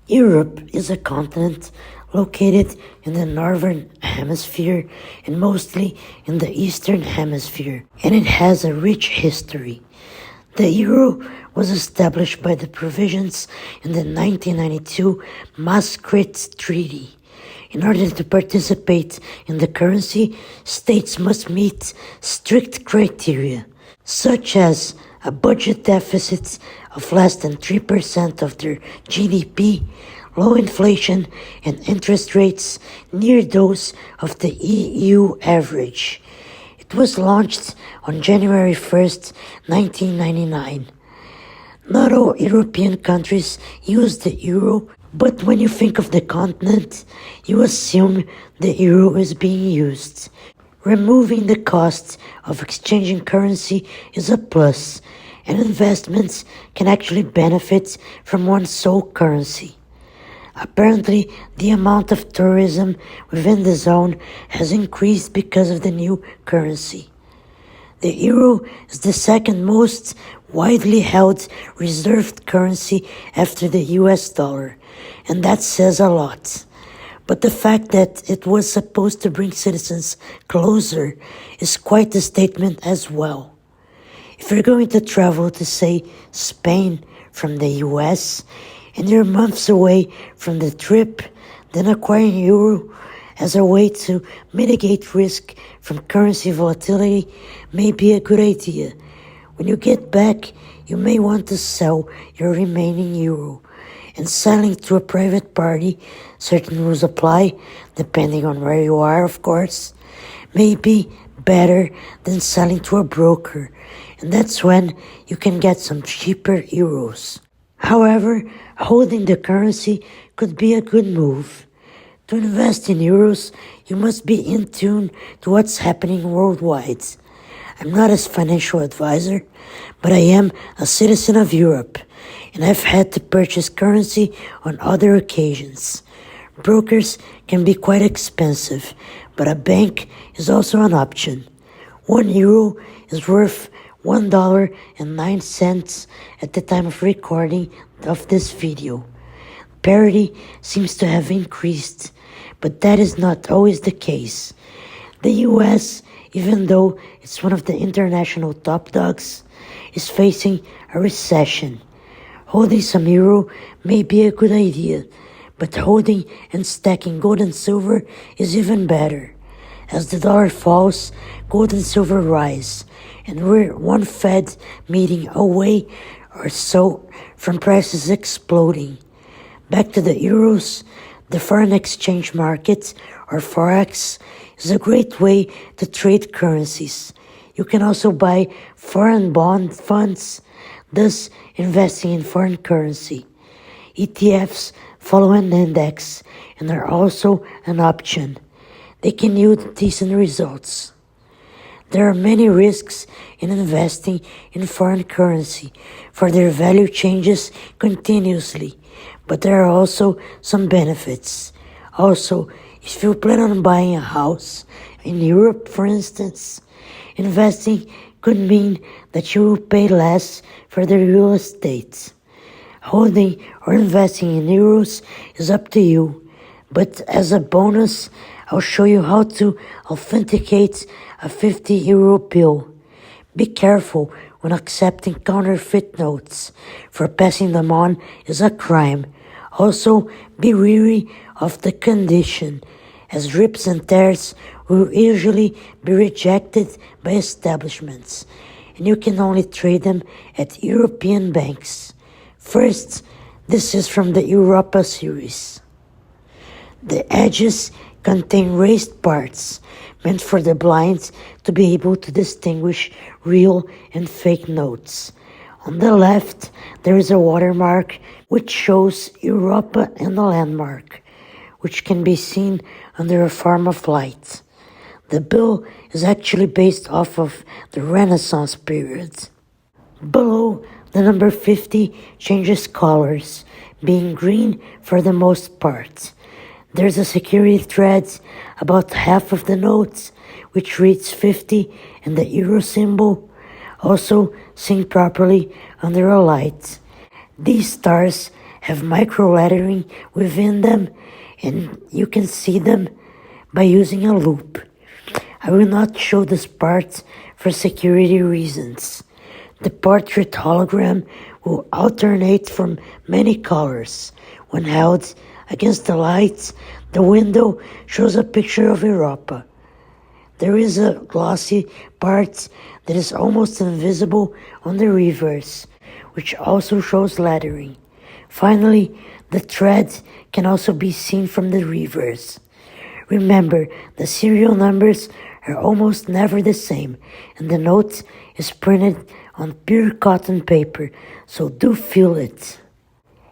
Europe is a continent located in the northern hemisphere and mostly in the eastern hemisphere, and it has a rich history. The euro was established by the provisions in the 1992 Maastricht Treaty. In order to participate in the currency, states must meet strict criteria, such as a budget deficit of less than 3% of their GDP, low inflation, and interest rates near those of the EU average. It was launched on January 1st, 1999. Not all European countries use the euro, but when you think of the continent, you assume the euro is being used. Removing the cost of exchanging currency is a plus, and investments can actually benefit from one's sole currency. Apparently, the amount of tourism within the zone has increased because of the new currency. The euro is the second most widely held reserved currency after the US dollar, and that says a lot. But the fact that it was supposed to bring citizens closer is quite a statement as well. If you're going to travel to, say, Spain from the US, and you're months away from the trip, then acquiring euro as a way to mitigate risk from currency volatility may be a good idea. When you get back, you may want to sell your remaining euro, and selling to a private party, certain rules apply, depending on where you are, of course, may be better than selling to a broker, and that's when you can get some cheaper euros. However, holding the currency could be a good move. To invest in euros, you must be in tune to what's happening worldwide. I'm not a financial advisor, but I am a citizen of Europe, and I've had to purchase currency on other occasions. Brokers can be quite expensive, but a bank is also an option. 1 euro is worth $1.09 at the time of recording of this video. Parity seems to have increased, but that is not always the case. The US, even though it's one of the international top dogs, is facing a recession. Holding some euro may be a good idea, but holding and stacking gold and silver is even better. As the dollar falls, gold and silver rise, and we're one Fed meeting away or so from prices exploding. Back to the euros, the foreign exchange market, or Forex, is a great way to trade currencies. You can also buy foreign bond funds, thus investing in foreign currency. ETFs follow an index and are also an option. They can yield decent results. There are many risks in investing in foreign currency, for their value changes continuously, but there are also some benefits. Also, if you plan on buying a house in Europe, for instance, investing could mean that you will pay less for the real estate. Holding or investing in euros is up to you, but as a bonus, I'll show you how to authenticate a 50 euro bill. Be careful when accepting counterfeit notes, for passing them on is a crime. Also, be wary of the condition, as rips and tears will usually be rejected by establishments, and you can only trade them at European banks. First, this is from the Europa series. The edges contain raised parts, meant for the blind to be able to distinguish real and fake notes. On the left, there is a watermark which shows Europa and a landmark, which can be seen under a form of light. The bill is actually based off of the Renaissance period. Below, the number 50 changes colors, being green for the most part. There's a security thread about half of the notes, which reads 50 and the euro symbol, also seen properly under a light. These stars have micro lettering within them, and you can see them by using a loop. I will not show this part for security reasons. The portrait hologram will alternate from many colors. When held against the light, the window shows a picture of Europa. There is a glossy part that is almost invisible on the reverse, which also shows lettering. Finally, the thread can also be seen from the reverse. Remember, the serial numbers are almost never the same, and the note is printed on pure cotton paper, so do feel it.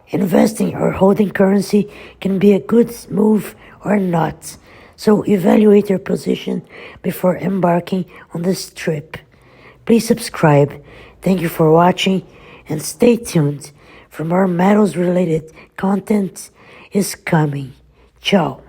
Investing or holding currency can be a good move or not, so evaluate your position before embarking on this trip. Please subscribe. Thank you for watching, and stay tuned for more metals related content is coming. Ciao.